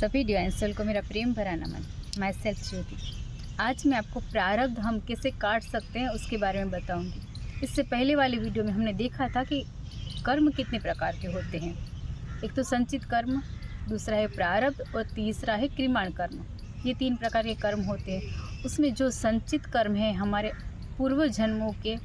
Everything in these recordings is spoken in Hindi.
सभी डिवाइन सोल को मेरा प्रेम भरा नमन। माई सेल्फ ज्योति। आज मैं आपको प्रारब्ध हम कैसे काट सकते हैं उसके बारे में बताऊंगी। इससे पहले वाली वीडियो में हमने देखा था कि कर्म कितने प्रकार के होते हैं। एक तो संचित कर्म, दूसरा है प्रारब्ध और तीसरा है क्रियमाण कर्म। ये 3 प्रकार के कर्म होते हैं। उसमें जो संचित कर्म है हमारे पूर्व जन्मों के,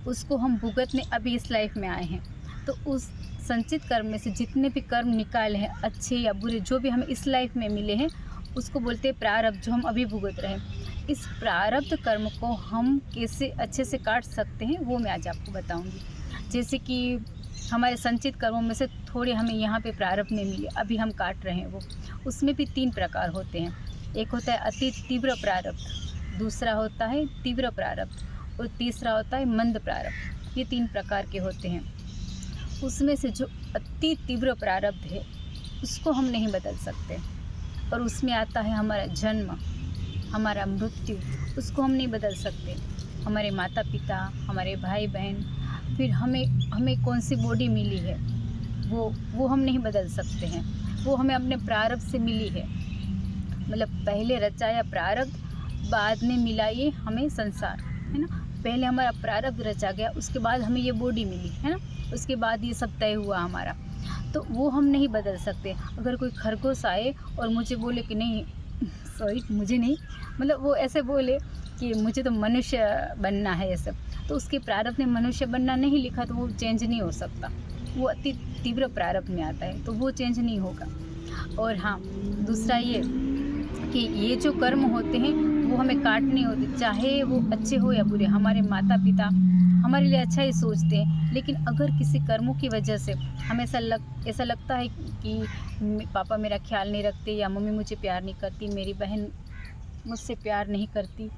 उसको हम भुगतने अभी इस लाइफ में आए हैं। तो उस संचित कर्म में से जितने भी कर्म निकाले हैं, अच्छे या बुरे, जो भी हमें इस लाइफ में मिले हैं, उसको बोलते हैं प्रारब्ध, जो हम अभी भुगत रहे हैं। इस प्रारब्ध कर्म को हम कैसे अच्छे से काट सकते हैं वो मैं आज आपको बताऊंगी। जैसे कि हमारे संचित कर्मों में से थोड़े हमें यहाँ पे प्रारब्ध में मिले, अभी हम काट रहे हैं वो। उसमें भी 3 प्रकार होते हैं। एक होता है अति तीव्र प्रारब्ध, दूसरा होता है तीव्र प्रारब्ध और तीसरा होता है मंद प्रारब्ध। ये 3 प्रकार के होते हैं। उसमें से जो अति तीव्र प्रारब्ध है उसको हम नहीं बदल सकते, और उसमें आता है हमारा जन्म, हमारा मृत्यु, उसको हम नहीं बदल सकते। हमारे माता पिता, हमारे भाई बहन, फिर हमें कौन सी बॉडी मिली है वो हम नहीं बदल सकते हैं। वो हमें अपने प्रारब्ध से मिली है। मतलब पहले रचाया प्रारब्ध, बाद में मिला ये हमें संसार, है ना। पहले हमारा प्रारब्ध रचा गया, उसके बाद हमें ये बॉडी मिली, है ना। उसके बाद ये सब तय हुआ हमारा, तो वो हम नहीं बदल सकते। अगर कोई खरगोश आए और मुझे बोले कि नहीं, सॉरी मुझे नहीं, मतलब वो ऐसे बोले कि मुझे तो मनुष्य बनना है ये सब, तो उसके प्रारब्ध में मनुष्य बनना नहीं लिखा, तो वो चेंज नहीं हो सकता। वो अति तीव्र प्रारब्ध में आता है, तो वो चेंज नहीं होगा। और हाँ, दूसरा ये कि ये जो कर्म होते हैं वो हमें काटने होते, चाहे वो अच्छे हो या बुरे। हमारे माता पिता हमारे लिए अच्छा ही सोचते हैं, लेकिन अगर किसी कर्मों की वजह से हमें ऐसा लगता है कि पापा मेरा ख्याल नहीं रखते, या मम्मी मुझे प्यार नहीं करती, मेरी बहन मुझसे प्यार नहीं करती,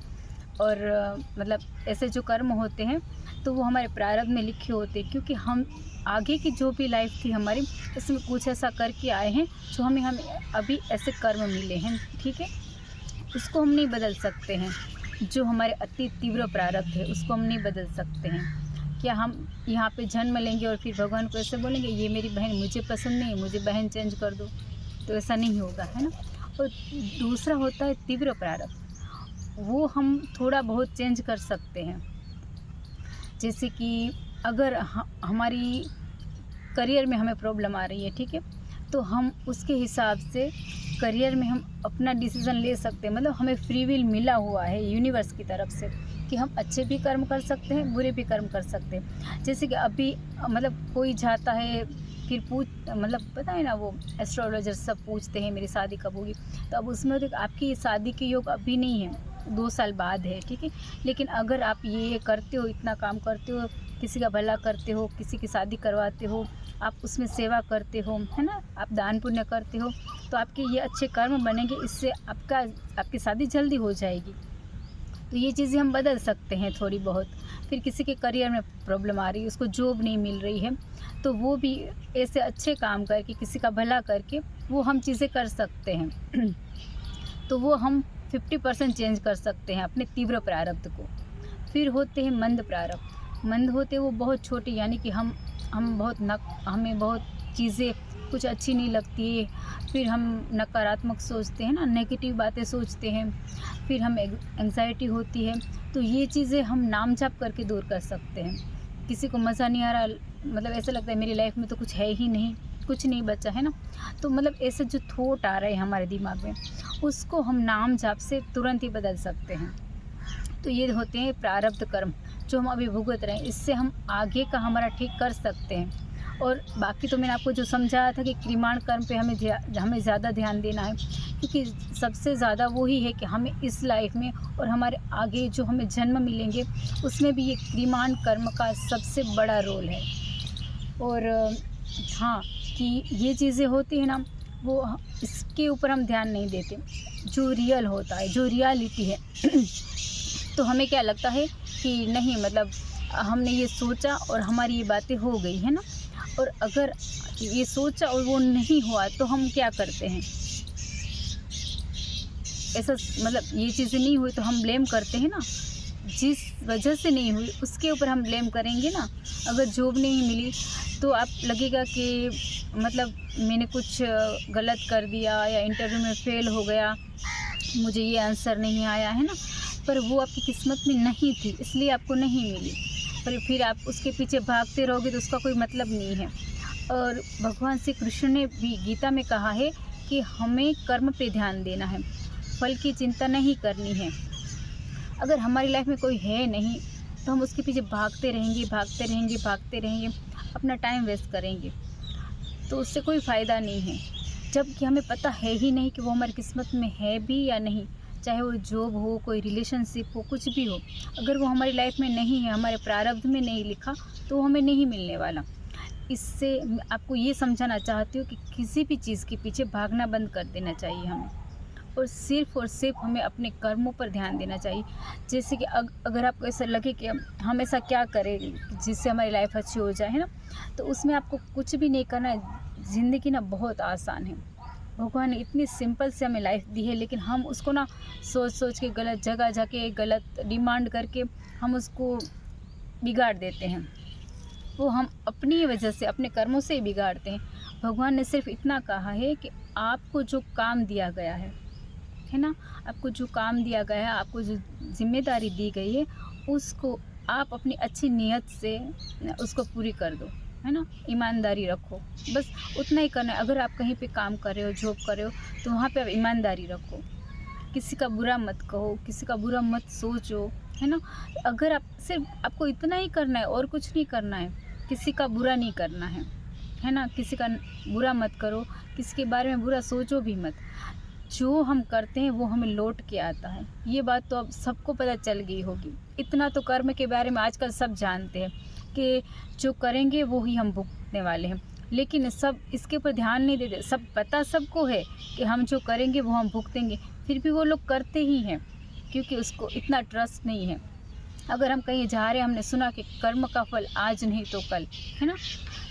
और मतलब ऐसे जो कर्म होते हैं तो वो हमारे प्रारब्ध में लिखे होते हैं। क्योंकि हम आगे की जो भी लाइफ थी हमारी, इसमें कुछ ऐसा करके आए हैं जो हमें अभी ऐसे कर्म मिले हैं, ठीक है। उसको हम नहीं बदल सकते हैं। जो हमारे अति तीव्र प्रारब्ध है उसको हम नहीं बदल सकते हैं। क्या हम यहाँ पे जन्म लेंगे और फिर भगवान को ऐसे बोलेंगे ये मेरी बहन मुझे पसंद नहीं, मुझे बहन चेंज कर दो? तो ऐसा नहीं होगा, है ना। और दूसरा होता है तीव्र प्रारब्ध, वो हम थोड़ा बहुत चेंज कर सकते हैं। जैसे कि अगर हमारी करियर में हमें प्रॉब्लम आ रही है, ठीक है, तो हम उसके हिसाब से करियर में हम अपना डिसीज़न ले सकते हैं। मतलब हमें फ्री विल मिला हुआ है यूनिवर्स की तरफ से कि हम अच्छे भी कर्म कर सकते हैं, बुरे भी कर्म कर सकते हैं। जैसे कि अभी मतलब कोई जाता है, फिर मतलब पता है ना, वो एस्ट्रोलॉजर सब पूछते हैं मेरी शादी कब होगी, तो अब उसमें तो आपकी शादी के योग अभी नहीं है, 2 साल बाद है, ठीक है। लेकिन अगर आप ये करते हो, इतना काम करते हो, किसी का भला करते हो, किसी की शादी करवाते हो, आप उसमें सेवा करते हो, है ना, आप दान पुण्य करते हो, तो आपके ये अच्छे कर्म बनेंगे, इससे आपकी शादी जल्दी हो जाएगी। तो ये चीज़ें हम बदल सकते हैं थोड़ी बहुत। फिर किसी के करियर में प्रॉब्लम आ रही है, उसको जॉब नहीं मिल रही है, तो वो भी ऐसे अच्छे काम करके, किसी का भला करके वो हम चीज़ें कर सकते हैं। तो वो हम 50% चेंज कर सकते हैं अपने तीव्र प्रारब्ध को। फिर होते हैं मंद प्रारब्ध। मंद होते वो बहुत छोटे, यानी कि हमें बहुत चीज़ें कुछ अच्छी नहीं लगती, फिर हम नकारात्मक सोचते हैं ना, नेगेटिव बातें सोचते हैं, फिर हम एंग्जाइटी होती है। तो ये चीज़ें हम नाम जाप करके दूर कर सकते हैं। किसी को मज़ा नहीं आ रहा, मतलब ऐसा लगता है मेरी लाइफ में तो कुछ है ही नहीं, कुछ नहीं बचा, है ना। तो मतलब ऐसे जो थॉट आ रहे हैं हमारे दिमाग में, उसको हम नाम जाप से तुरंत ही बदल सकते हैं। तो ये होते हैं प्रारब्ध कर्म जो हम अभी भुगत रहे हैं, इससे हम आगे का हमारा ठीक कर सकते हैं। और बाकी तो मैंने आपको जो समझाया था कि क्रियमाण कर्म पे हमें ज़्यादा ध्यान देना है, क्योंकि सबसे ज़्यादा वही है कि हमें इस लाइफ में और हमारे आगे जो हमें जन्म मिलेंगे उसमें भी ये क्रियमाण कर्म का सबसे बड़ा रोल है। और हाँ, कि ये चीज़ें होती है ना, वो इसके ऊपर हम ध्यान नहीं देते। जो रियल होता है, जो रियलिटी है तो हमें क्या लगता है कि नहीं, मतलब हमने ये सोचा और हमारी ये बातें हो गई, है ना। और अगर ये सोचा और वो नहीं हुआ तो हम क्या करते हैं, ऐसा मतलब ये चीज़ें नहीं हुई तो हम ब्लेम करते हैं ना। जिस वजह से नहीं हुई उसके ऊपर हम ब्लेम करेंगे ना। अगर जॉब नहीं मिली तो आप लगेगा कि मतलब मैंने कुछ गलत कर दिया या इंटरव्यू में फ़ेल हो गया, मुझे ये आंसर नहीं आया, है ना? पर वो आपकी किस्मत में नहीं थी, इसलिए आपको नहीं मिली। पर फिर आप उसके पीछे भागते रहोगे तो उसका कोई मतलब नहीं है। और भगवान श्री कृष्ण ने भी गीता में कहा है कि हमें कर्म पे ध्यान देना है, फल की चिंता नहीं करनी है। अगर हमारी लाइफ में कोई है नहीं तो हम उसके पीछे भागते रहेंगे, भागते रहेंगे, भागते रहेंगे, अपना टाइम वेस्ट करेंगे, तो उससे कोई फ़ायदा नहीं है। जबकि हमें पता है ही नहीं कि वो हमारी किस्मत में है भी या नहीं, चाहे वो जॉब हो, कोई रिलेशनशिप हो, कुछ भी हो। अगर वो हमारी लाइफ में नहीं है, हमारे प्रारब्ध में नहीं लिखा, तो वो हमें नहीं मिलने वाला। इससे मैं आपको ये समझाना चाहती हूँ कि किसी भी चीज़ के पीछे भागना बंद कर देना चाहिए हमें, और सिर्फ हमें अपने कर्मों पर ध्यान देना चाहिए। जैसे कि अगर आपको ऐसा लगे कि हम ऐसा क्या करें जिससे हमारी लाइफ अच्छी हो जाए, है ना? तो उसमें आपको कुछ भी नहीं करना है। ज़िंदगी ना बहुत आसान है। भगवान ने इतनी सिंपल से हमें लाइफ दी है, लेकिन हम उसको ना सोच सोच के गलत जगह जाके गलत डिमांड करके हम उसको बिगाड़ देते हैं। वो हम अपनी ही वजह से, अपने कर्मों से ही बिगाड़ते हैं। भगवान ने सिर्फ इतना कहा है कि आपको जो काम दिया गया है ना? आपको जो काम दिया गया है, आपको जो ज़िम्मेदारी दी गई है, उसको आप अपनी अच्छी नीयत से उसको पूरी कर दो, है ना? ईमानदारी रखो, बस उतना ही करना है। अगर आप कहीं पे काम कर रहे हो, जॉब कर रहे हो, तो वहाँ पे आप ईमानदारी रखो। किसी का बुरा मत कहो, किसी का बुरा मत सोचो, है ना? अगर आप सिर्फ आपको इतना ही करना है और कुछ नहीं करना है, किसी का बुरा नहीं करना है ना? किसी का बुरा मत करो, किसी के बारे में बुरा सोचो भी मत। जो हम करते हैं वो हमें लौट के आता है, ये बात तो अब सबको पता चल गई होगी। इतना तो कर्म के बारे में आजकल सब जानते हैं कि जो करेंगे वो ही हम भुगतने वाले हैं, लेकिन सब इसके ऊपर ध्यान नहीं देते। सब पता सबको है कि हम जो करेंगे वो हम भुगतेंगे, फिर भी वो लोग करते ही हैं, क्योंकि उसको इतना ट्रस्ट नहीं है। अगर हम कहीं जा रहे हैं, हमने सुना कि कर्म का फल आज नहीं तो कल, है ना?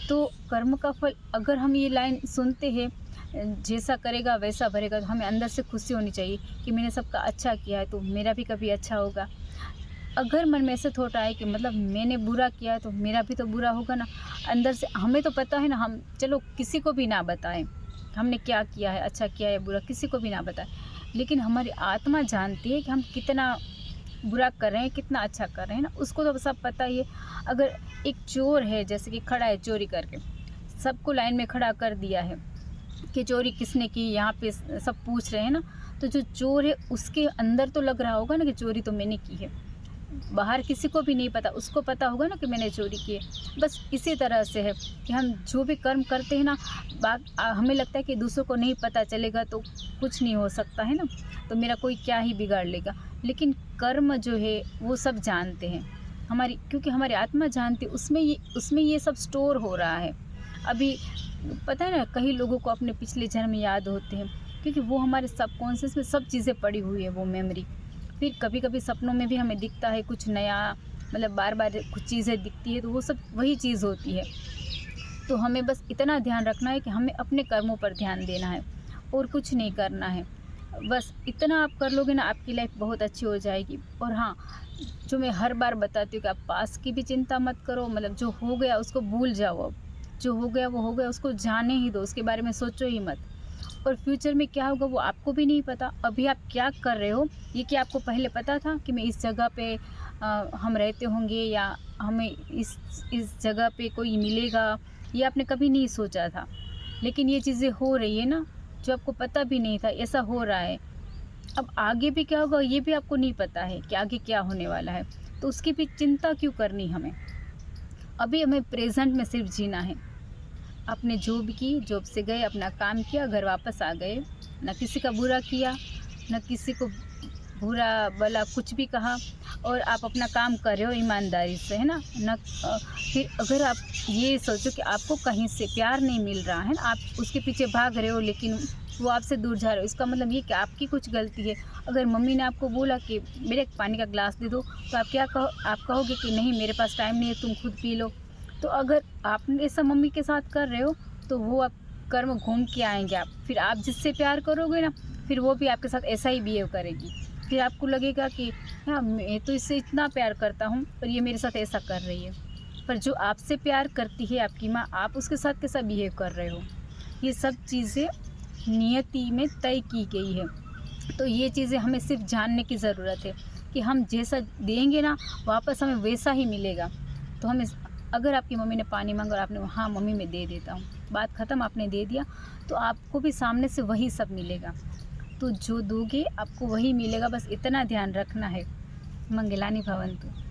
तो कर्म का फल, अगर हम ये लाइन सुनते हैं, जैसा करेगा वैसा भरेगा, तो हमें अंदर से खुशी होनी चाहिए कि मैंने सबका अच्छा किया है तो मेरा भी कभी अच्छा होगा। अगर मन में ऐसे थॉट आए कि मतलब मैंने बुरा किया है तो मेरा भी तो बुरा होगा ना, अंदर से हमें तो पता है ना, हम चलो किसी को भी ना बताएं हमने क्या किया है, अच्छा किया है बुरा, किसी को भी ना बताएं, लेकिन हमारी आत्मा जानती है कि हम कितना बुरा कर रहे हैं, कितना अच्छा कर रहे हैं ना, उसको तो सब पता ही है। अगर एक चोर है, जैसे कि खड़ा है चोरी करके, सबको लाइन में खड़ा कर दिया है कि चोरी किसने की, यहाँ पे सब पूछ रहे हैं ना, तो जो चोर है उसके अंदर तो लग रहा होगा ना कि चोरी तो मैंने की है। बाहर किसी को भी नहीं पता, उसको पता होगा ना कि मैंने चोरी की है। बस इसी तरह से है कि हम जो भी कर्म करते हैं ना, हमें लगता है कि दूसरों को नहीं पता चलेगा तो कुछ नहीं हो सकता, है ना, तो मेरा कोई क्या ही बिगाड़ लेगा। लेकिन कर्म जो है वो सब जानते हैं हमारी, क्योंकि हमारी आत्मा जानती है उसमें ये सब स्टोर हो रहा है। अभी पता है ना, कई लोगों को अपने पिछले जन्म याद होते हैं, क्योंकि वो हमारे सबकॉन्शियस में सब चीज़ें पड़ी हुई है, वो मेमोरी। फिर कभी कभी सपनों में भी हमें दिखता है कुछ नया, मतलब बार बार कुछ चीज़ें दिखती है, तो वो सब वही चीज़ होती है। तो हमें बस इतना ध्यान रखना है कि हमें अपने कर्मों पर ध्यान देना है और कुछ नहीं करना है। बस इतना आप कर लोगे ना, आपकी लाइफ बहुत अच्छी हो जाएगी। और हाँ, जो मैं हर बार बताती हूँ कि आप पास की भी चिंता मत करो, मतलब जो हो गया उसको भूल जाओ। अब जो हो गया वो हो गया, उसको जाने ही दो, उसके बारे में सोचो ही मत। और फ्यूचर में क्या होगा वो आपको भी नहीं पता। अभी आप क्या कर रहे हो, ये क्या आपको पहले पता था कि मैं इस जगह पे हम रहते होंगे, या हमें इस जगह पे कोई मिलेगा, ये आपने कभी नहीं सोचा था। लेकिन ये चीज़ें हो रही है ना, जो आपको पता भी नहीं था, ऐसा हो रहा है। अब आगे भी क्या होगा ये भी आपको नहीं पता है कि आगे क्या होने वाला है, तो उसकी भी चिंता क्यों करनी हमें। अभी हमें प्रेजेंट में सिर्फ जीना है। आपने जॉब की, जॉब से गए, अपना काम किया, घर वापस आ गए, ना किसी का बुरा किया, ना किसी को बुरा भला कुछ भी कहा, और आप अपना काम कर रहे हो ईमानदारी से, है ना। फिर अगर आप ये सोचो कि आपको कहीं से प्यार नहीं मिल रहा है ना, आप उसके पीछे भाग रहे हो लेकिन वो आपसे दूर जा रहे हो, इसका मतलब ये कि आपकी कुछ गलती है। अगर मम्मी ने आपको बोला कि मेरे पानी का ग्लास दे दो, तो आप कहोगे कि नहीं मेरे पास टाइम नहीं है, तुम खुद पी लो। तो अगर आप ऐसा मम्मी के साथ कर रहे हो तो वो आप कर्म घूम के आएंगे। आप फिर आप जिससे प्यार करोगे ना, फिर वो भी आपके साथ ऐसा ही बिहेव करेगी। फिर आपको लगेगा कि हाँ, मैं तो इससे इतना प्यार करता हूँ और ये मेरे साथ ऐसा कर रही है। पर जो आपसे प्यार करती है आपकी माँ, आप उसके साथ कैसा बिहेव कर रहे हो, ये सब चीज़ें नियति में तय की गई है। तो ये चीज़ें हमें सिर्फ जानने की ज़रूरत है कि हम जैसा देंगे ना, वापस हमें वैसा ही मिलेगा। तो हमें, अगर आपकी मम्मी ने पानी मांगा और आपने हाँ मम्मी मैं दे देता हूँ, बात ख़त्म, आपने दे दिया, तो आपको भी सामने से वही सब मिलेगा। तो जो दोगे आपको वही मिलेगा, बस इतना ध्यान रखना है। मंगलानी भवन्तु।